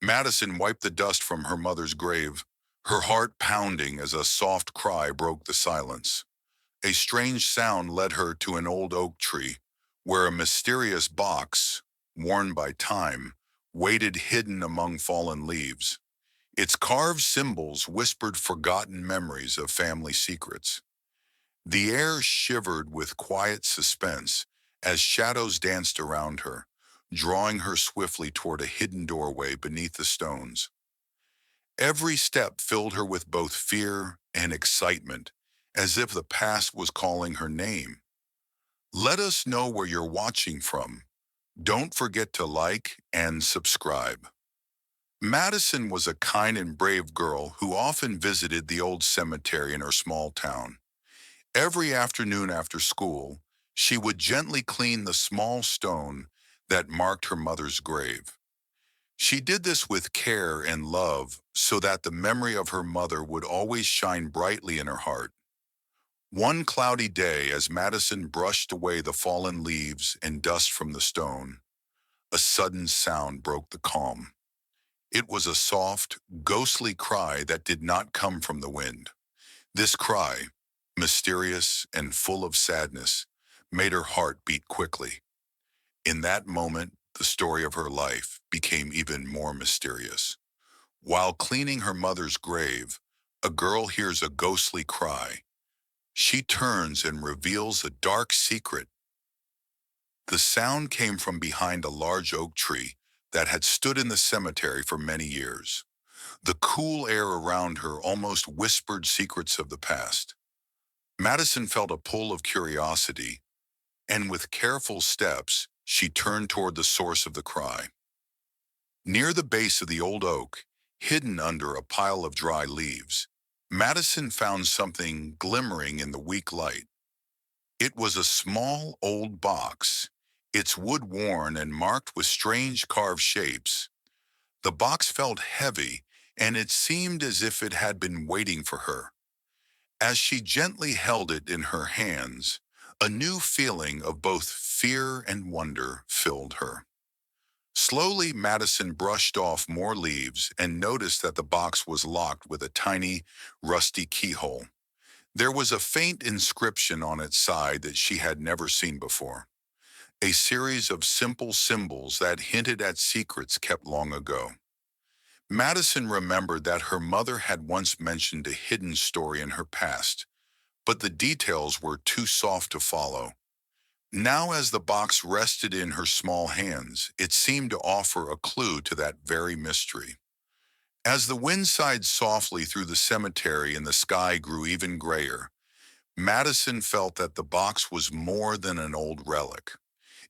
Madison wiped the dust from her mother's grave, her heart pounding as a soft cry broke the silence. A strange sound led her to an old oak tree, where a mysterious box, worn by time, waited hidden among fallen leaves. Its carved symbols whispered forgotten memories of family secrets. The air shivered with quiet suspense as shadows danced around her, drawing her swiftly toward a hidden doorway beneath the stones. Every step filled her with both fear and excitement, as if the past was calling her name. Let us know where you're watching from. Don't forget to like and subscribe. Madison was a kind and brave girl who often visited the old cemetery in her small town. Every afternoon after school, she would gently clean the small stone that marked her mother's grave. She did this with care and love so that the memory of her mother would always shine brightly in her heart. One cloudy day, as Madison brushed away the fallen leaves and dust from the stone, a sudden sound broke the calm. It was a soft, ghostly cry that did not come from the wind. This cry, mysterious and full of sadness, made her heart beat quickly. In that moment, the story of her life became even more mysterious. While cleaning her mother's grave, a girl hears a ghostly cry. She turns and reveals a dark secret. The sound came from behind a large oak tree that had stood in the cemetery for many years. The cool air around her almost whispered secrets of the past. Madison felt a pull of curiosity, and with careful steps, she turned toward the source of the cry. Near the base of the old oak, hidden under a pile of dry leaves, Madison found something glimmering in the weak light. It was a small old box, its wood worn and marked with strange carved shapes. The box felt heavy, and it seemed as if it had been waiting for her. As she gently held it in her hands, a new feeling of both fear and wonder filled her. Slowly, Madison brushed off more leaves and noticed that the box was locked with a tiny, rusty keyhole. There was a faint inscription on its side that she had never seen before, a series of simple symbols that hinted at secrets kept long ago. Madison remembered that her mother had once mentioned a hidden story in her past, but the details were too soft to follow. Now, as the box rested in her small hands, it seemed to offer a clue to that very mystery. As the wind sighed softly through the cemetery and the sky grew even grayer, Madison felt that the box was more than an old relic.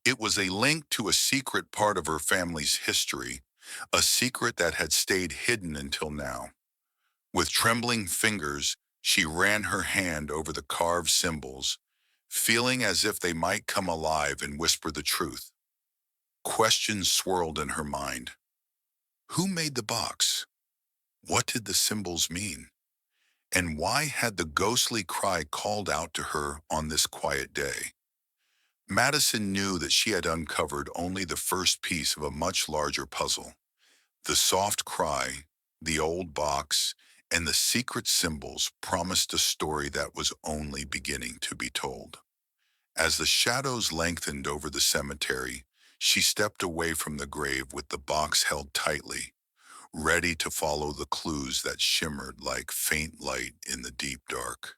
It was a link to a secret part of her family's history, a secret that had stayed hidden until now. With trembling fingers, she ran her hand over the carved symbols, feeling as if they might come alive and whisper the truth. Questions swirled in her mind. Who made the box? What did the symbols mean? And why had the ghostly cry called out to her on this quiet day? Madison knew that she had uncovered only the first piece of a much larger puzzle. The soft cry, the old box, and the secret symbols promised a story that was only beginning to be told. As the shadows lengthened over the cemetery, she stepped away from the grave with the box held tightly, ready to follow the clues that shimmered like faint light in the deep dark.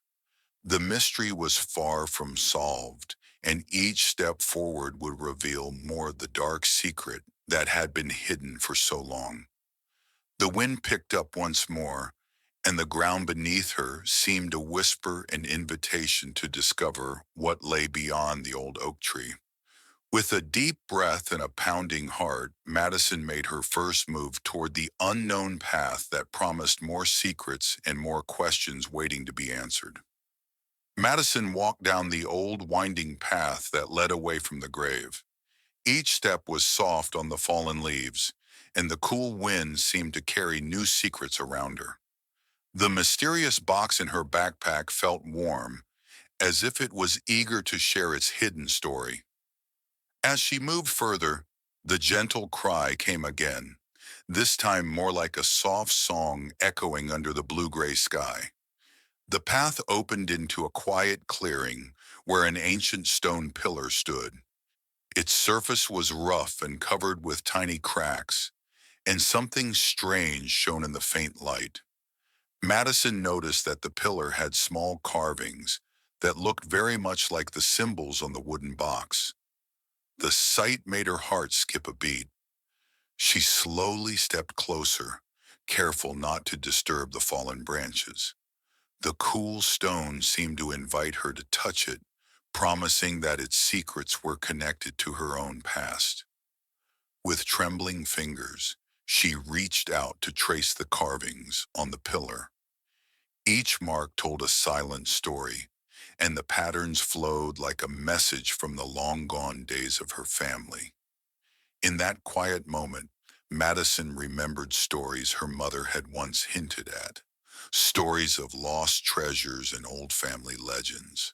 The mystery was far from solved, and each step forward would reveal more of the dark secret that had been hidden for so long. The wind picked up once more, and the ground beneath her seemed to whisper an invitation to discover what lay beyond the old oak tree. With a deep breath and a pounding heart, Madison made her first move toward the unknown path that promised more secrets and more questions waiting to be answered. Madison walked down the old winding path that led away from the grave. Each step was soft on the fallen leaves, and the cool wind seemed to carry new secrets around her. The mysterious box in her backpack felt warm, as if it was eager to share its hidden story. As she moved further, the gentle cry came again, this time more like a soft song echoing under the blue-gray sky. The path opened into a quiet clearing where an ancient stone pillar stood. Its surface was rough and covered with tiny cracks, and something strange shone in the faint light. Madison noticed that the pillar had small carvings that looked very much like the symbols on the wooden box. The sight made her heart skip a beat. She slowly stepped closer, careful not to disturb the fallen branches. The cool stone seemed to invite her to touch it, promising that its secrets were connected to her own past. With trembling fingers, she reached out to trace the carvings on the pillar. Each mark told a silent story, and the patterns flowed like a message from the long-gone days of her family. In that quiet moment, Madison remembered stories her mother had once hinted at, stories of lost treasures and old family legends.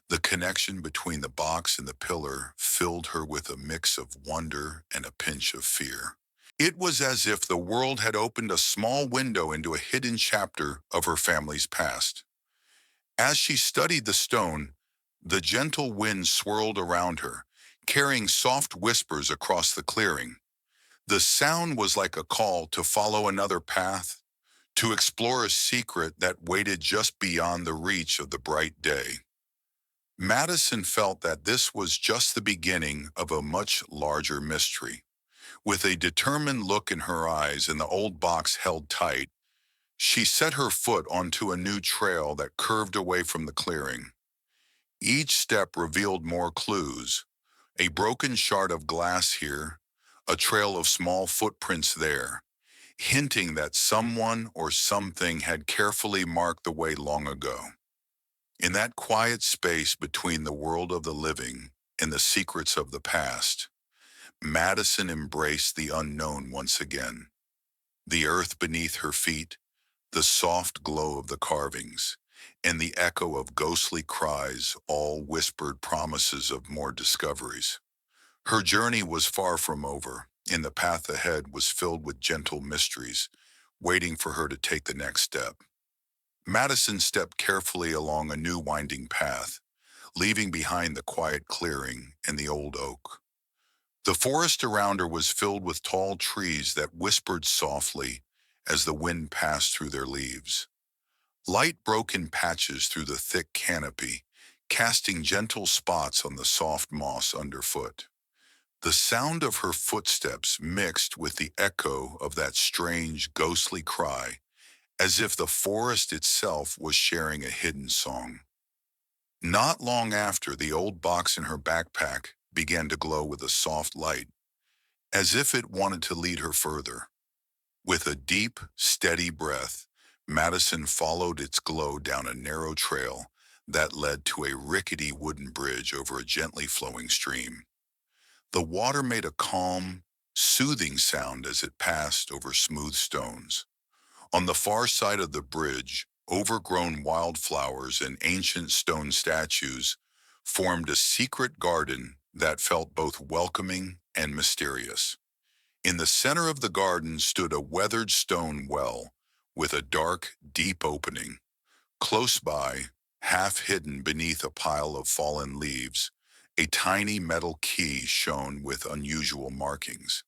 The connection between the box and the pillar filled her with a mix of wonder and a pinch of fear. It was as if the world had opened a small window into a hidden chapter of her family's past. As she studied the stone, the gentle wind swirled around her, carrying soft whispers across the clearing. The sound was like a call to follow another path, to explore a secret that waited just beyond the reach of the bright day. Madison felt that this was just the beginning of a much larger mystery. With a determined look in her eyes and the old box held tight, she set her foot onto a new trail that curved away from the clearing. Each step revealed more clues, a broken shard of glass here, a trail of small footprints there, hinting that someone or something had carefully marked the way long ago. In that quiet space between the world of the living and the secrets of the past, Madison embraced the unknown once again. The earth beneath her feet, the soft glow of the carvings, and the echo of ghostly cries all whispered promises of more discoveries. Her journey was far from over, and the path ahead was filled with gentle mysteries, waiting for her to take the next step. Madison stepped carefully along a new winding path, leaving behind the quiet clearing and the old oak. The forest around her was filled with tall trees that whispered softly as the wind passed through their leaves. Light broke in patches through the thick canopy, casting gentle spots on the soft moss underfoot. The sound of her footsteps mixed with the echo of that strange, ghostly cry, as if the forest itself was sharing a hidden song. Not long after, the old box in her backpack began to glow with a soft light, as if it wanted to lead her further. With a deep, steady breath, Madison followed its glow down a narrow trail that led to a rickety wooden bridge over a gently flowing stream. The water made a calm, soothing sound as it passed over smooth stones. On the far side of the bridge, overgrown wildflowers and ancient stone statues formed a secret garden that felt both welcoming and mysterious. In the center of the garden stood a weathered stone well with a dark, deep opening. Close by, half hidden beneath a pile of fallen leaves, a tiny metal key shone with unusual markings.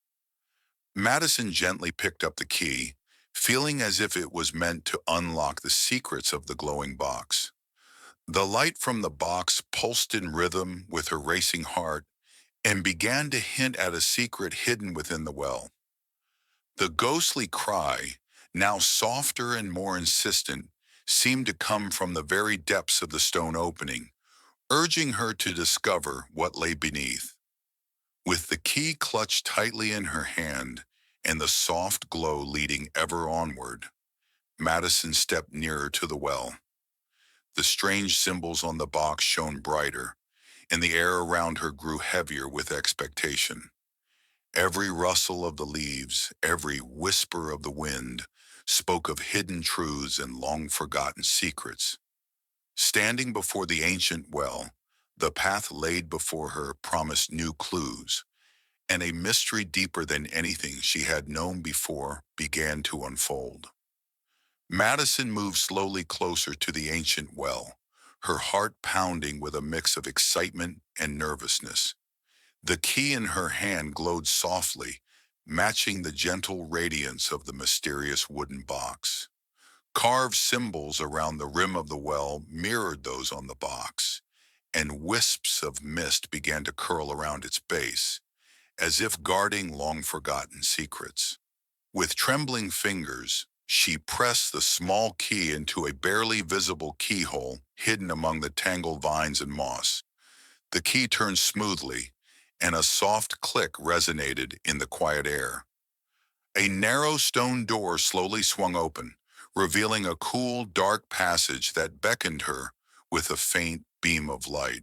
Madison gently picked up the key, feeling as if it was meant to unlock the secrets of the glowing box. The light from the box pulsed in rhythm with her racing heart and began to hint at a secret hidden within the well. The ghostly cry, now softer and more insistent, seemed to come from the very depths of the stone opening, urging her to discover what lay beneath. With the key clutched tightly in her hand and the soft glow leading ever onward, Madison stepped nearer to the well. The strange symbols on the box shone brighter, and the air around her grew heavier with expectation. Every rustle of the leaves, every whisper of the wind, spoke of hidden truths and long-forgotten secrets. Standing before the ancient well, the path laid before her promised new clues, and a mystery deeper than anything she had known before began to unfold. Madison moved slowly closer to the ancient well, her heart pounding with a mix of excitement and nervousness. The key in her hand glowed softly, matching the gentle radiance of the mysterious wooden box. Carved symbols around the rim of the well mirrored those on the box, and wisps of mist began to curl around its base, as if guarding long-forgotten secrets. With trembling fingers, she pressed the small key into a barely visible keyhole hidden among the tangled vines and moss. The key turned smoothly, and a soft click resonated in the quiet air. A narrow stone door slowly swung open, revealing a cool, dark passage that beckoned her with a faint beam of light.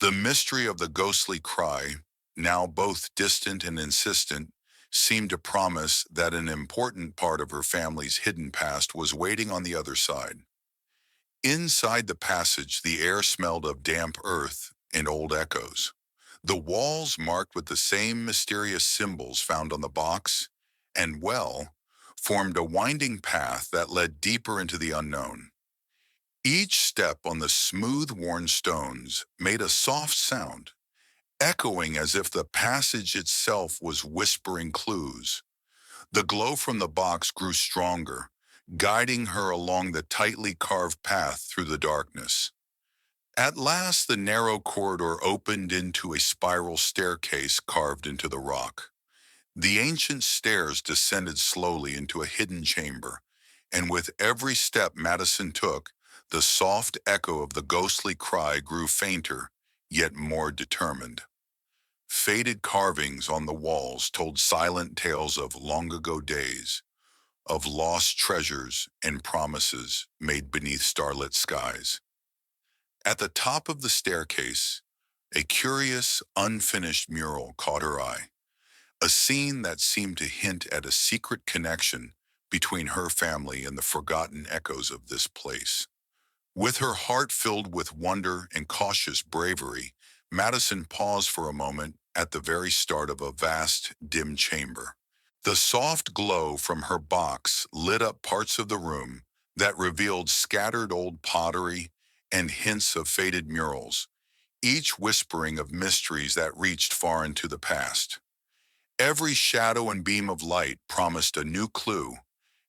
The mystery of the ghostly cry, now both distant and insistent, seemed to promise that an important part of her family's hidden past was waiting on the other side. Inside the passage, the air smelled of damp earth and old echoes. The walls, marked with the same mysterious symbols found on the box and well, formed a winding path that led deeper into the unknown. Each step on the smooth-worn stones made a soft sound, echoing as if the passage itself was whispering clues. The glow from the box grew stronger, guiding her along the tightly carved path through the darkness. At last, the narrow corridor opened into a spiral staircase carved into the rock. The ancient stairs descended slowly into a hidden chamber, and with every step Madison took, the soft echo of the ghostly cry grew fainter, yet more determined. Faded carvings on the walls told silent tales of long-ago days, of lost treasures and promises made beneath starlit skies. At the top of the staircase, a curious, unfinished mural caught her eye, a scene that seemed to hint at a secret connection between her family and the forgotten echoes of this place. With her heart filled with wonder and cautious bravery, Madison paused for a moment at the very start of a vast, dim chamber. The soft glow from her box lit up parts of the room that revealed scattered old pottery and hints of faded murals, each whispering of mysteries that reached far into the past. Every shadow and beam of light promised a new clue,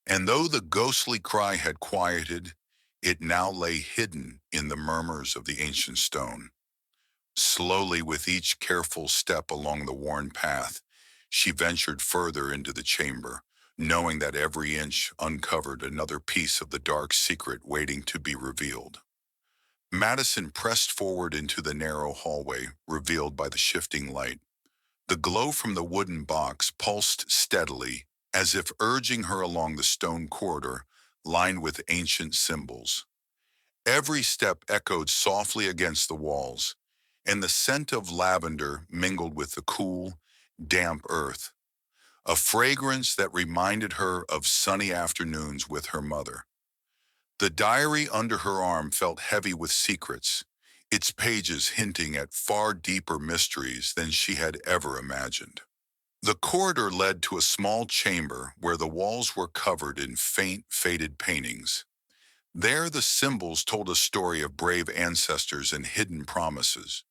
and though the ghostly cry had quieted, it now lay hidden in the murmurs of the ancient stone. Slowly, with each careful step along the worn path, she ventured further into the chamber, knowing that every inch uncovered another piece of the dark secret waiting to be revealed. Madison pressed forward into the narrow hallway, revealed by the shifting light. The glow from the wooden box pulsed steadily, as if urging her along the stone corridor lined with ancient symbols. Every step echoed softly against the walls, and the scent of lavender mingled with the cool, damp earth, a fragrance that reminded her of sunny afternoons with her mother. The diary under her arm felt heavy with secrets, its pages hinting at far deeper mysteries than she had ever imagined. The corridor led to a small chamber where the walls were covered in faint, faded paintings. There, the symbols told a story of brave ancestors and hidden promises.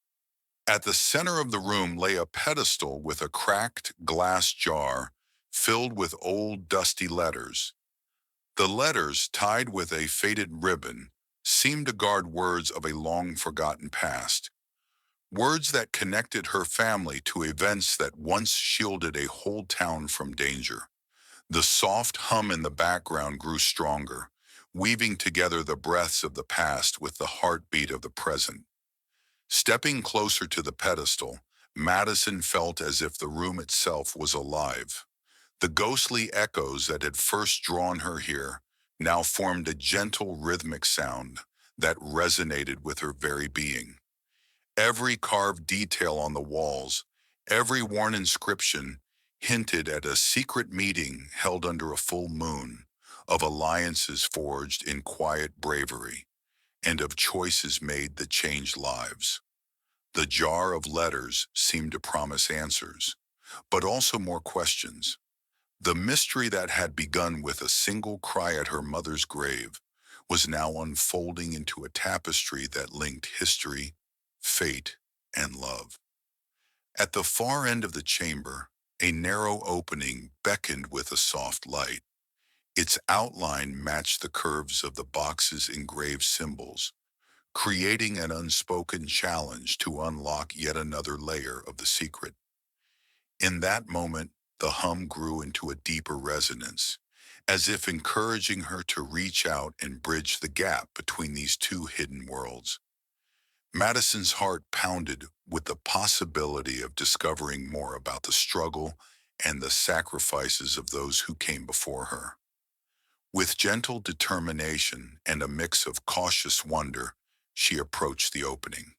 At the center of the room lay a pedestal with a cracked glass jar filled with old, dusty letters. The letters, tied with a faded ribbon, seemed to guard words of a long-forgotten past, words that connected her family to events that once shielded a whole town from danger. The soft hum in the background grew stronger, weaving together the breaths of the past with the heartbeat of the present. Stepping closer to the pedestal, Madison felt as if the room itself was alive. The ghostly echoes that had first drawn her here now formed a gentle rhythmic sound that resonated with her very being. Every carved detail on the walls, every worn inscription hinted at a secret meeting held under a full moon, of alliances forged in quiet bravery, and of choices made that changed lives. The jar of letters seemed to promise answers, but also more questions. The mystery that had begun with a single cry at her mother's grave was now unfolding into a tapestry that linked history, fate, and love. At the far end of the chamber, a narrow opening beckoned with a soft light. Its outline matched the curves of the box's engraved symbols, creating an unspoken challenge to unlock yet another layer of the secret. In that moment, the hum grew into a deeper resonance, as if encouraging her to reach out and bridge the gap between these two hidden worlds. Madison's heart pounded with the possibility of discovering more about the struggle and the sacrifices of those who came before her. With gentle determination and a mix of cautious wonder, she approached the opening.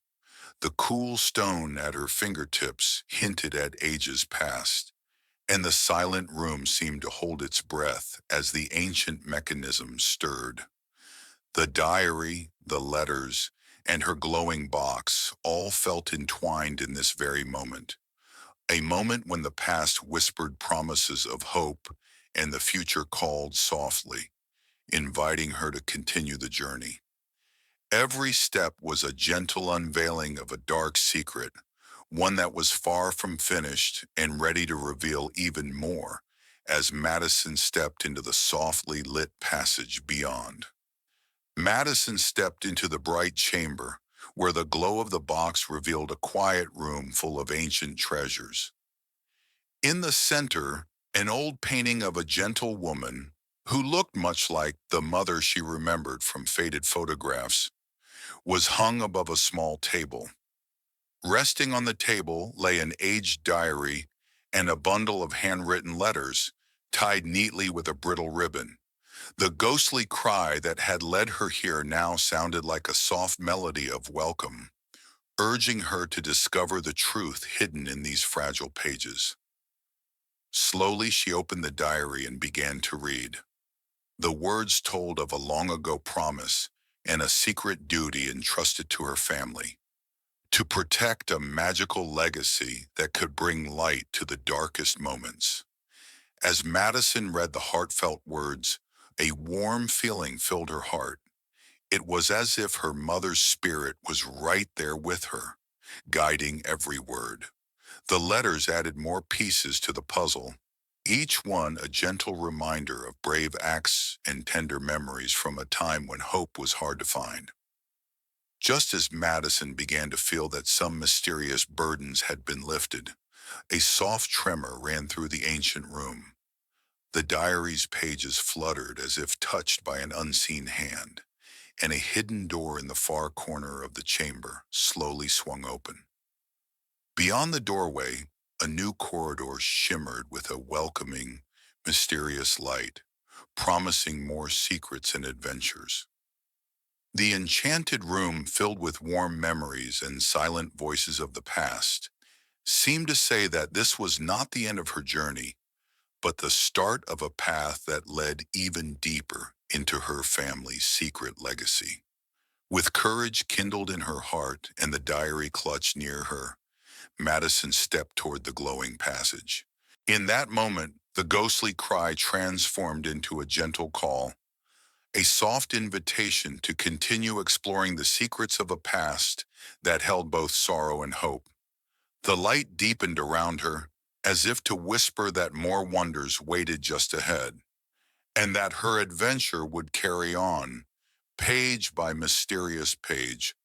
The cool stone at her fingertips hinted at ages past, and the silent room seemed to hold its breath as the ancient mechanism stirred. The diary, the letters, and her glowing box all felt entwined in this very moment, a moment when the past whispered promises of hope and the future called softly, inviting her to continue the journey. Every step was a gentle unveiling of a dark secret, one that was far from finished and ready to reveal even more as Madison stepped into the softly lit passage beyond. Madison stepped into the bright chamber, where the glow of the box revealed a quiet room full of ancient treasures. In the center, an old painting of a gentle woman, who looked much like the mother she remembered from faded photographs, was hung above a small table. Resting on the table lay an aged diary and a bundle of handwritten letters, tied neatly with a brittle ribbon. The ghostly cry that had led her here now sounded like a soft melody of welcome, urging her to discover the truth hidden in these fragile pages. Slowly she opened the diary and began to read. The words told of a long ago promise and a secret duty entrusted to her family, to protect a magical legacy that could bring light to the darkest moments. As Madison read the heartfelt words, a warm feeling filled her heart. It was as if her mother's spirit was right there with her, guiding every word. The letters added more pieces to the puzzle, each one a gentle reminder of brave acts and tender memories from a time when hope was hard to find. Just as Madison began to feel that some mysterious burdens had been lifted, a soft tremor ran through the ancient room. The diary's pages fluttered as if touched by an unseen hand, and a hidden door in the far corner of the chamber slowly swung open. Beyond the doorway, a new corridor shimmered with a welcoming, mysterious light, promising more secrets and adventures. The enchanted room, filled with warm memories and silent voices of the past, seemed to say that this was not the end of her journey, but the start of a path that led even deeper into her family's secret legacy. With courage kindled in her heart and the diary clutched near her, Madison stepped toward the glowing passage. In that moment, the ghostly cry transformed into a gentle call, a soft invitation to continue exploring the secrets of a past that held both sorrow and hope. The light deepened around her, as if to whisper that more wonders waited just ahead, and that her adventure would carry on, page by mysterious page,